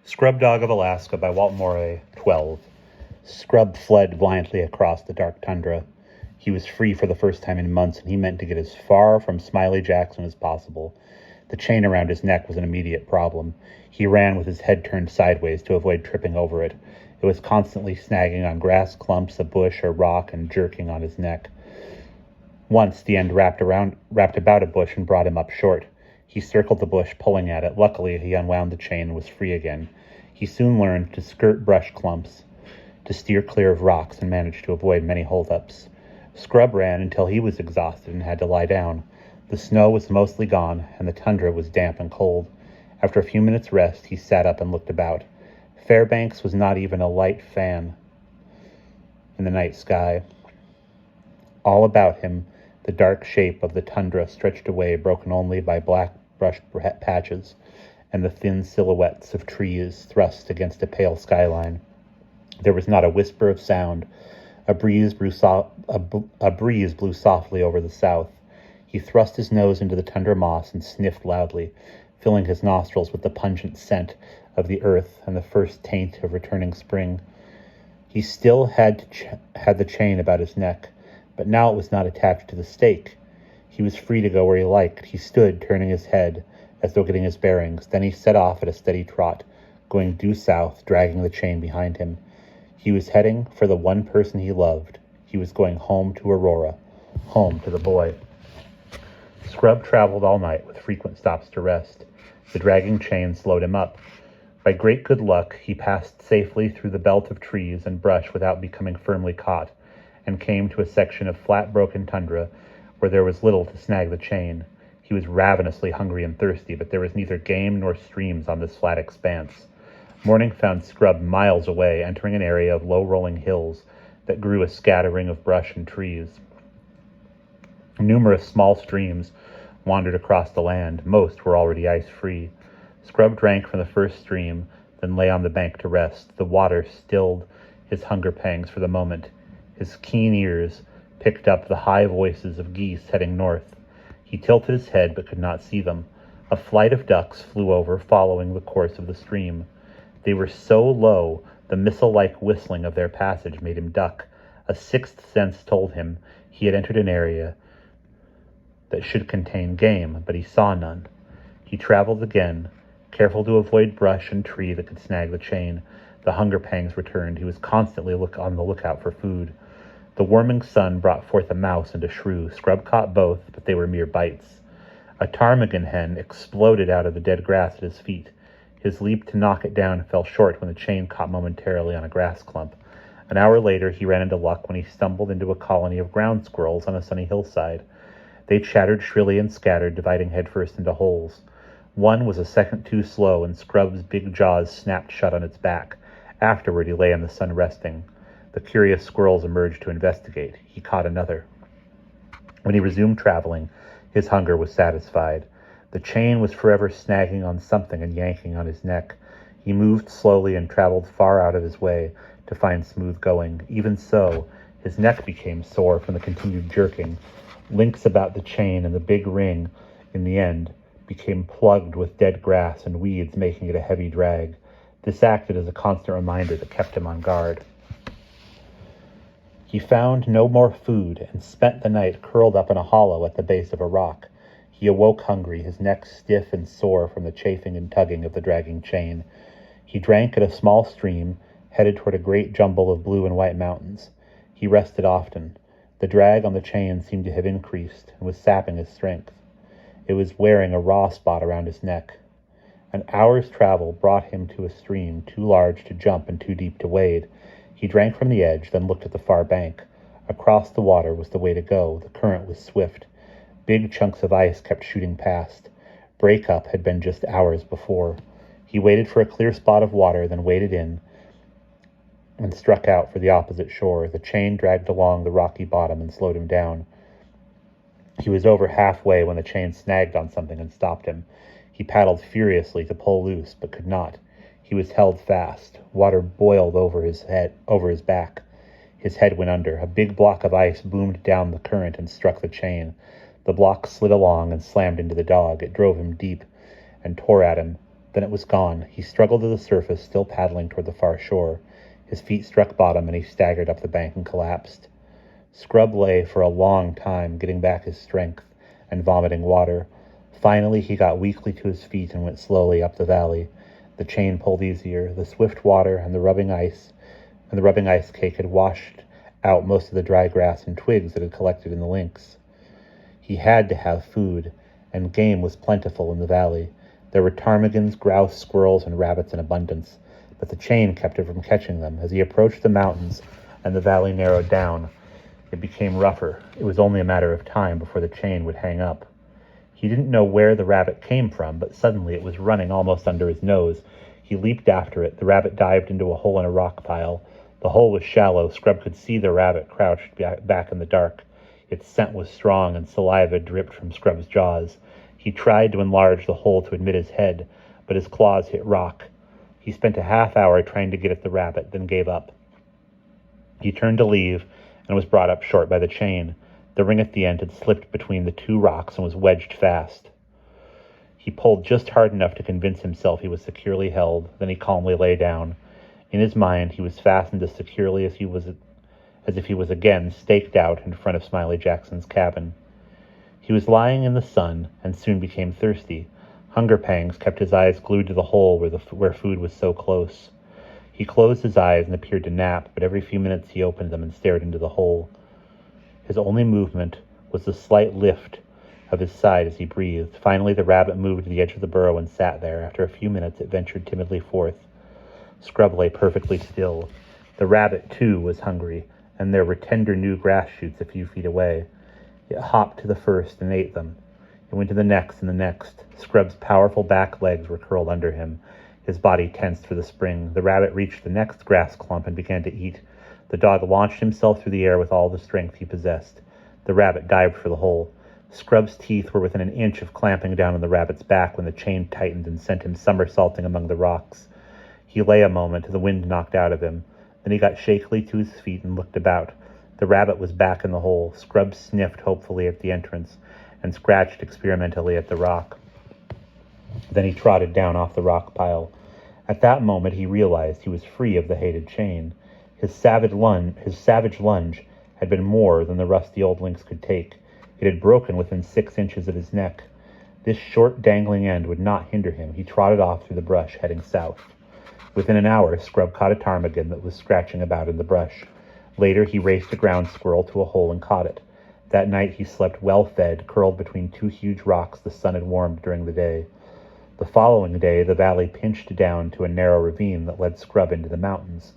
Scrub Dog of Alaska by Walt Morey, 12th. Scrub fled blindly across the dark tundra. He was free for the first time in months, and he meant to get as far from Smiley Jackson as possible. The chain around his neck was an immediate problem. He ran with his head turned sideways to avoid tripping over it. It was constantly snagging on grass clumps, a bush, or rock, and jerking on his neck. Once the end wrapped about a bush and brought him up short. He circled the bush, pulling at it. Luckily, he unwound the chain and was free again. He soon learned to skirt brush clumps, to steer clear of rocks, and managed to avoid many holdups. Scrub ran until he was exhausted and had to lie down. The snow was mostly gone, and the tundra was damp and cold. After a few minutes' rest, he sat up and looked about. Fairbanks was not even a light fan in the night sky. All about him, the dark shape of the tundra stretched away, broken only by black brush patches and the thin silhouettes of trees thrust against a pale skyline. There was not a whisper of sound. A breeze blew softly over the south. He thrust his nose into the tundra moss and sniffed loudly, filling his nostrils with the pungent scent of the earth and the first taint of returning spring. He still had the chain about his neck, but now it was not attached to the stake. He was free to go where he liked. He stood, turning his head, as though getting his bearings. Then he set off at a steady trot, going due south, dragging the chain behind him. He was heading for the one person he loved. He was going home to Aurora, home to the boy. Scrub traveled all night, with frequent stops to rest. The dragging chain slowed him up. By great good luck, he passed safely through the belt of trees and brush without becoming firmly caught, and came to a section of flat, broken tundra where there was little to snag the chain. He was ravenously hungry and thirsty, but there was neither game nor streams on this flat expanse. Morning found Scrub miles away, entering an area of low-rolling hills that grew a scattering of brush and trees. Numerous small streams wandered across the land. Most were already ice-free. Scrub drank from the first stream, then lay on the bank to rest. The water stilled his hunger pangs for the moment. His keen ears picked up the high voices of geese heading north. He tilted his head but could not see them. A flight of ducks flew over, following the course of the stream. They were so low, the missile-like whistling of their passage made him duck. A sixth sense told him he had entered an area that should contain game, but he saw none. He traveled again, careful to avoid brush and tree that could snag the chain. The hunger pangs returned. He was constantly on the lookout for food. The warming sun brought forth a mouse and a shrew. Scrub caught both, but they were mere bites. A ptarmigan hen exploded out of the dead grass at his feet. His leap to knock it down fell short when the chain caught momentarily on a grass clump. An hour later, he ran into luck when he stumbled into a colony of ground squirrels on a sunny hillside. They chattered shrilly and scattered, dividing headfirst into holes. One was a second too slow, and Scrub's big jaws snapped shut on its back. Afterward, he lay in the sun resting. The curious squirrels emerged to investigate. He caught another. When he resumed traveling, his hunger was satisfied. The chain was forever snagging on something and yanking on his neck. He moved slowly and traveled far out of his way to find smooth going. Even so, his neck became sore from the continued jerking. Links about the chain and the big ring, in the end, became plugged with dead grass and weeds, making it a heavy drag. This acted as a constant reminder that kept him on guard. He found no more food and spent the night curled up in a hollow at the base of a rock. He awoke hungry, his neck stiff and sore from the chafing and tugging of the dragging chain. He drank at a small stream, headed toward a great jumble of blue and white mountains. He rested often. The drag on the chain seemed to have increased and was sapping his strength. It was wearing a raw spot around his neck. An hour's travel brought him to a stream too large to jump and too deep to wade. He drank from the edge, then looked at the far bank. Across the water was the way to go. The current was swift. Big chunks of ice kept shooting past. Breakup had been just hours before. He waited for a clear spot of water, then waded in and struck out for the opposite shore. The chain dragged along the rocky bottom and slowed him down. He was over halfway when the chain snagged on something and stopped him. He paddled furiously to pull loose, but could not. He was held fast. Water boiled over his back. His head went under. A big block of ice boomed down the current and struck the chain. The block slid along and slammed into the dog. It drove him deep and tore at him. Then it was gone. He struggled to the surface, still paddling toward the far shore. His feet struck bottom, and he staggered up the bank and collapsed. Scrub lay for a long time, getting back his strength and vomiting water. Finally, he got weakly to his feet and went slowly up the valley. The chain pulled easier. The swift water and the rubbing ice cake had washed out most of the dry grass and twigs that had collected in the links. He had to have food, and game was plentiful in the valley. There were ptarmigans, grouse, squirrels, and rabbits in abundance, but the chain kept him from catching them. As he approached the mountains and the valley narrowed down, it became rougher. It was only a matter of time before the chain would hang up. He didn't know where the rabbit came from, but suddenly it was running almost under his nose. He leaped after it. The rabbit dived into a hole in a rock pile. The hole was shallow. Scrub could see the rabbit crouched back in the dark. Its scent was strong, and saliva dripped from Scrub's jaws. He tried to enlarge the hole to admit his head, but his claws hit rock. He spent a half hour trying to get at the rabbit, then gave up. He turned to leave and was brought up short by the chain. The ring at the end had slipped between the two rocks and was wedged fast. He pulled just hard enough to convince himself he was securely held. Then he calmly lay down. In his mind, he was fastened as securely as if he was again staked out in front of Smiley Jackson's cabin. He was lying in the sun and soon became thirsty. Hunger pangs kept his eyes glued to the hole where food was so close. He closed his eyes and appeared to nap, but every few minutes he opened them and stared into the hole. His only movement was the slight lift of his side as he breathed. Finally, the rabbit moved to the edge of the burrow and sat there. After a few minutes, it ventured timidly forth. Scrub lay perfectly still. The rabbit, too, was hungry, and there were tender new grass shoots a few feet away. It hopped to the first and ate them. It went to the next and the next. Scrub's powerful back legs were curled under him, his body tensed for the spring. The rabbit reached the next grass clump and began to eat. The dog launched himself through the air with all the strength he possessed. The rabbit dived for the hole. Scrub's teeth were within an inch of clamping down on the rabbit's back when the chain tightened and sent him somersaulting among the rocks. He lay a moment, the wind knocked out of him. Then he got shakily to his feet and looked about. The rabbit was back in the hole. Scrub sniffed hopefully at the entrance and scratched experimentally at the rock. Then he trotted down off the rock pile. At that moment he realized he was free of the hated chain. His savage lunge had been more than the rusty old links could take. It had broken within 6 inches of his neck. This short dangling end would not hinder him. He trotted off through the brush, heading south. Within an hour, Scrub caught a ptarmigan that was scratching about in the brush. Later, he raced a ground squirrel to a hole and caught it. That night, he slept well-fed, curled between two huge rocks the sun had warmed during the day. The following day, the valley pinched down to a narrow ravine that led Scrub into the mountains.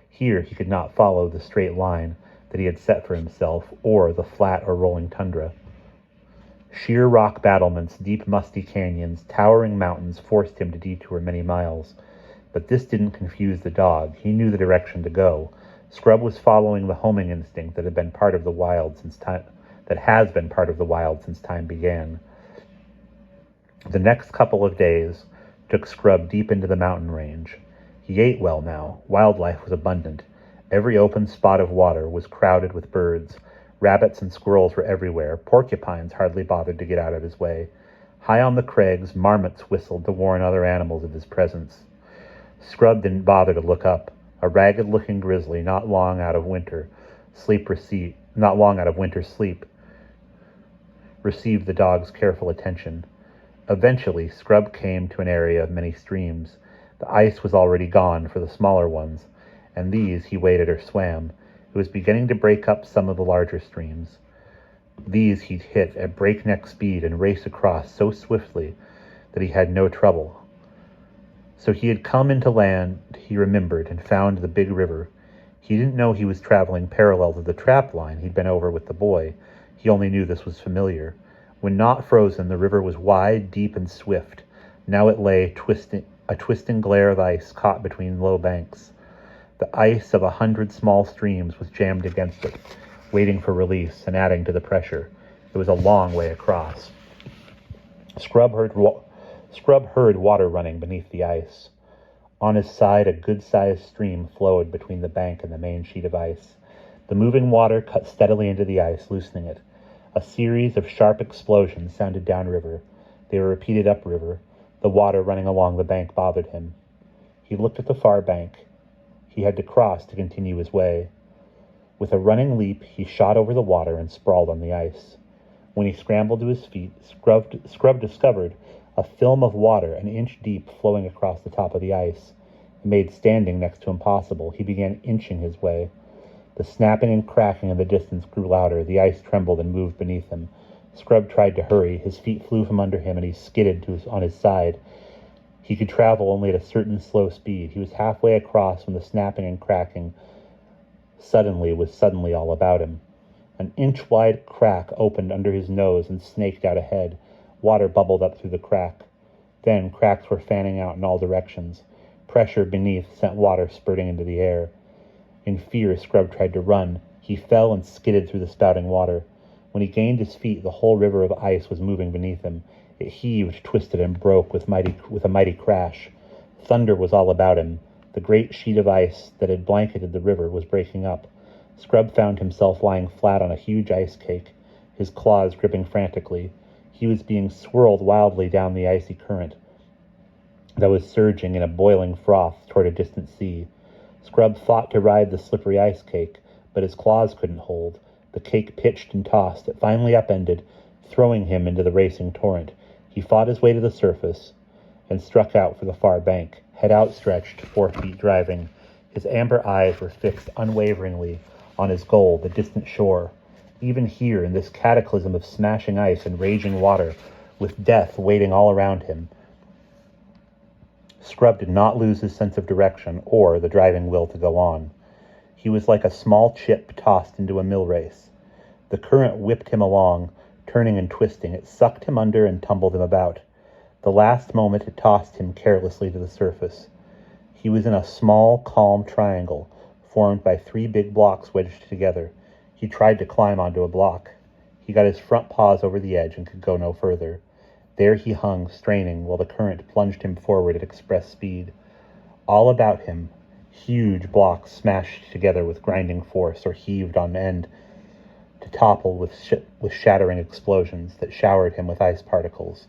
Here, he could not follow the straight line that he had set for himself, or the flat or rolling tundra. Sheer rock battlements, deep musty canyons, towering mountains forced him to detour many miles. But this didn't confuse the dog. He knew the direction to go. Scrub was following the homing instinct that has been part of the wild since time began. The next couple of days took Scrub deep into the mountain range. He ate well now. Wildlife was abundant. Every open spot of water was crowded with birds. Rabbits and squirrels were everywhere. Porcupines hardly bothered to get out of his way. High on the crags, marmots whistled to warn other animals of his presence. Scrub didn't bother to look up. A ragged-looking grizzly, not long out of winter sleep, received the dog's careful attention. Eventually, Scrub came to an area of many streams. The ice was already gone for the smaller ones, and these he waded or swam. It was beginning to break up some of the larger streams. These he'd hit at breakneck speed and race across so swiftly that he had no trouble. So he had come into land, he remembered, and found the big river. He didn't know he was traveling parallel to the trap line he'd been over with the boy. He only knew this was familiar. When not frozen, the river was wide, deep, and swift. Now it lay a twisting glare of ice caught between low banks. The ice of 100 small streams was jammed against it, waiting for release and adding to the pressure. It was a long way across. Scrub heard water running beneath the ice. On his side, a good-sized stream flowed between the bank and the main sheet of ice. The moving water cut steadily into the ice, loosening it. A series of sharp explosions sounded downriver. They were repeated upriver. The water running along the bank bothered him. He looked at the far bank. He had to cross to continue his way. With a running leap, he shot over the water and sprawled on the ice. When he scrambled to his feet, Scrub discovered a film of water an inch deep flowing across the top of the ice. It made standing next to impossible. He began inching his way. The snapping and cracking in the distance grew louder. The ice trembled and moved beneath him. Scrub tried to hurry. His feet flew from under him, and he skidded on his side. He could travel only at a certain slow speed. He was halfway across when the snapping and cracking was suddenly all about him. An inch-wide crack opened under his nose and snaked out ahead. Water bubbled up through the crack. Then cracks were fanning out in all directions. Pressure beneath sent water spurting into the air. In fear, Scrub tried to run. He fell and skidded through the spouting water. When he gained his feet, the whole river of ice was moving beneath him. It heaved, twisted, and broke with a mighty crash. Thunder was all about him. The great sheet of ice that had blanketed the river was breaking up. Scrub found himself lying flat on a huge ice cake, his claws gripping frantically. He was being swirled wildly down the icy current that was surging in a boiling froth toward a distant sea. Scrub fought to ride the slippery ice cake, but his claws couldn't hold. The cake pitched and tossed. It finally upended, throwing him into the racing torrent. He fought his way to the surface and struck out for the far bank, head outstretched, 4 feet driving. His amber eyes were fixed unwaveringly on his goal, the distant shore. Even here, in this cataclysm of smashing ice and raging water, with death waiting all around him, Scrub did not lose his sense of direction or the driving will to go on. He was like a small chip tossed into a mill race. The current whipped him along, turning and twisting. It sucked him under and tumbled him about. The last moment it tossed him carelessly to the surface. He was in a small, calm triangle, formed by 3 big blocks wedged together. He tried to climb onto a block. He got his front paws over the edge and could go no further. There he hung, straining, while the current plunged him forward at express speed. All about him, huge blocks smashed together with grinding force or heaved on end to topple with shattering explosions that showered him with ice particles.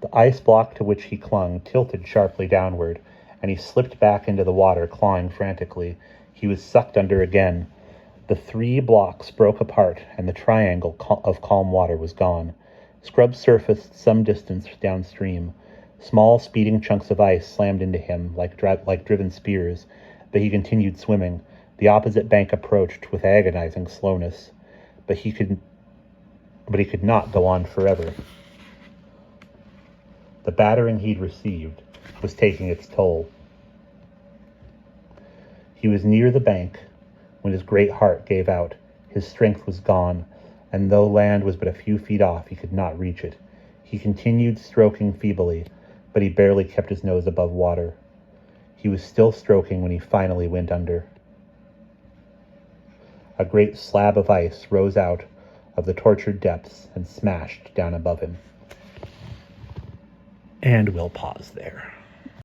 The ice block to which he clung tilted sharply downward, and he slipped back into the water, clawing frantically. He was sucked under again. The 3 blocks broke apart, and the triangle of calm water was gone. Scrub surfaced some distance downstream. Small, speeding chunks of ice slammed into him like driven spears, but he continued swimming. The opposite bank approached with agonizing slowness, but he could not go on forever. The battering he'd received was taking its toll. He was near the bank when his great heart gave out. His strength was gone, and though land was but a few feet off, he could not reach it. He continued stroking feebly, but he barely kept his nose above water. He was still stroking when he finally went under. A great slab of ice rose out of the tortured depths and smashed down above him. And we'll pause there.